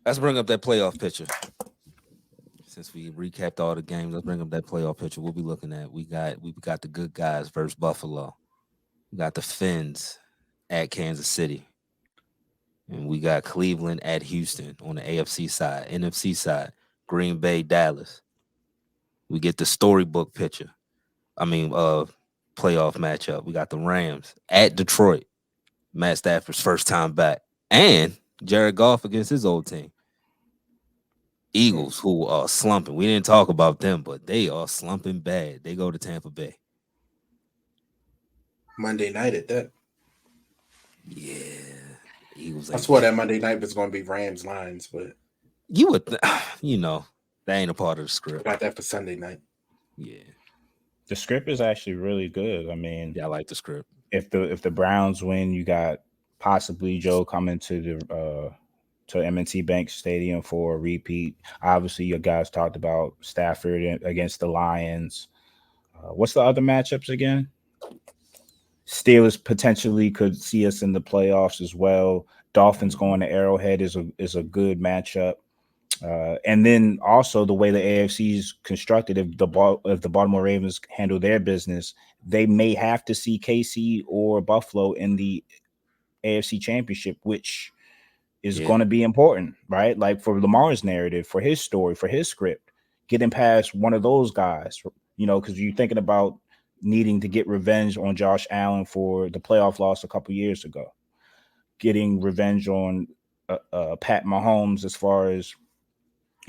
Let's bring up that playoff picture. Since we recapped all the games, let's bring up that playoff picture. We'll be looking at. We got the good guys versus Buffalo. We got the Finns at Kansas City. And we got Cleveland at Houston on the AFC side. NFC side, Green Bay, Dallas. We get the storybook picture. Playoff matchup. We got the Rams at Detroit. Matt Stafford's first time back. And Jared Goff against his old team. Eagles, who are slumping. We didn't talk about them, but they are slumping bad. They go to Tampa Bay. Monday night at that. Yeah. Eagles. I swore that Monday night was going to be Rams Lions, but you would, that ain't a part of the script. Got that for Sunday night. Yeah. The script is actually really good. I mean, yeah, I like the script. If the Browns win, you got possibly Joe coming to the to M&T Bank Stadium for a repeat. Obviously, your guys talked about Stafford against the Lions. What's the other matchups again? Steelers potentially could see us in the playoffs as well. Dolphins going to Arrowhead is a good matchup. And then also the way the AFC is constructed, if the Baltimore Ravens handle their business, they may have to see KC or Buffalo in the AFC Championship, which is going to be important, right? Like for Lamar's narrative, for his story, for his script, getting past one of those guys, because you're thinking about needing to get revenge on Josh Allen for the playoff loss a couple years ago, getting revenge on Pat Mahomes as far as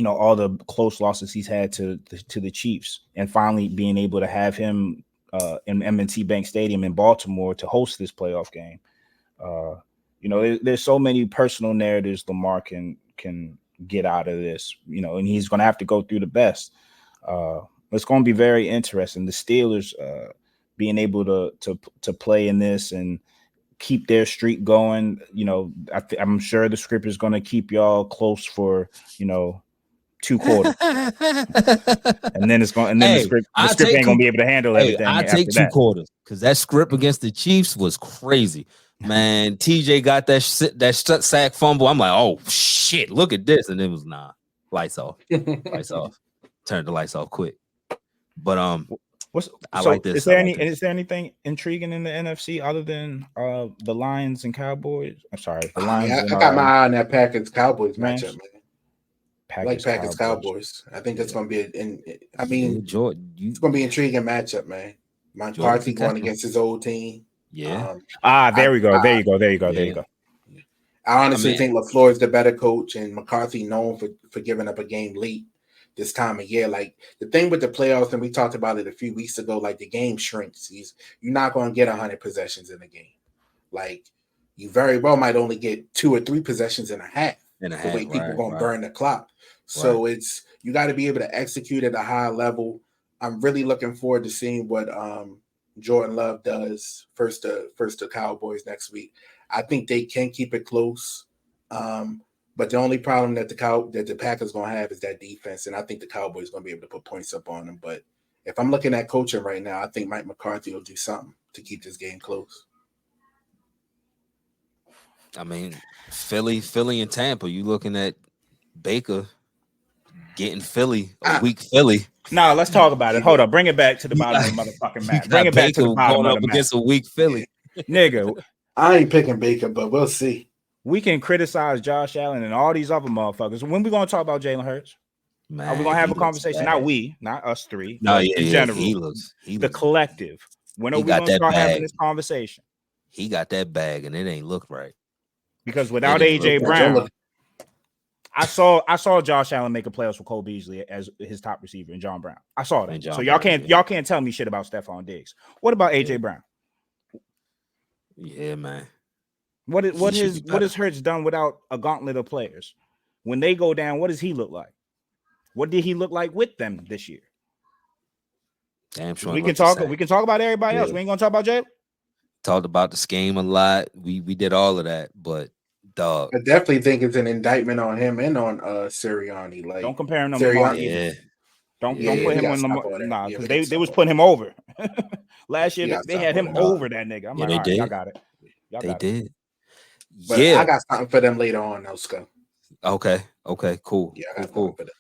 all the close losses he's had to the Chiefs, and finally being able to have him in M&T Bank Stadium in Baltimore to host this playoff game. There's so many personal narratives Lamar can get out of this, and he's going to have to go through the best. It's going to be very interesting. The Steelers being able to play in this and keep their streak going. I'm sure the script is going to keep y'all close for 2 quarters, and then the script ain't gonna be able to handle everything. I take 2 quarters because that script against the Chiefs was crazy, man. TJ got that sack fumble. I'm like, oh shit, look at this, and it was lights off, turned the lights off quick. But like this. Is there anything intriguing in the NFC other than the Lions and Cowboys? I'm sorry, the Lions. I got my eye on that Packers Cowboys matchup, man. Packers Cowboys. I think that's going to be it's going to be an intriguing matchup, man. McCarthy going against his old team. Yeah. There you go. There you go. I honestly think LaFleur is the better coach, and McCarthy known for giving up a game late this time of year. Like the thing with the playoffs, and we talked about it a few weeks ago, like the game shrinks. You're not going to get 100 possessions in a game. Like you very well might only get 2 or 3 possessions and a half. The way people going to burn the clock. So you got to be able to execute at a high level. I'm really looking forward to seeing what Jordan Love does first to Cowboys next week. I think they can keep it close. But the only problem that the Packers going to have is that defense. And I think the Cowboys going to be able to put points up on them. But if I'm looking at coaching right now, I think Mike McCarthy will do something to keep this game close. I mean, Philly and Tampa, you looking at Baker getting Philly, a weak Philly. No, let's talk about it. Hold up. Bring it back to the bottom of the motherfucking map. Bring it back to the bottom of the map. Against a weak Philly. Nigga. I ain't picking Baker, but we'll see. We can criticize Josh Allen and all these other motherfuckers. When we going to talk about Jalen Hurts? Man, are we going to have a conversation? Not us three. No, in general. He looks the collective. When are we going to start having this conversation? He got that bag, and it ain't look right. Because without AJ Brown, I saw Josh Allen make a playoffs with Cole Beasley as his top receiver and John Brown. I saw that. So y'all can't tell me shit about Stephon Diggs. What about AJ Brown? Yeah, man. What has Hurts done without a gauntlet of players? When they go down, what does he look like? What did he look like with them this year? Damn sure. We can talk about everybody else. We ain't gonna talk about Jalen. Talked about the scheme a lot. We did all of that, but dog. I definitely think it's an indictment on him and on Sirianni. Like, don't compare him to Lamar. Don't put him on Lamar. Nah, because they was putting him over. Last year they had him over that nigga. I'm like, all right, y'all got it. They did. But I got something for them later on, though, Scott. Okay. Cool. Yeah, I Cool. got Cool. confidence.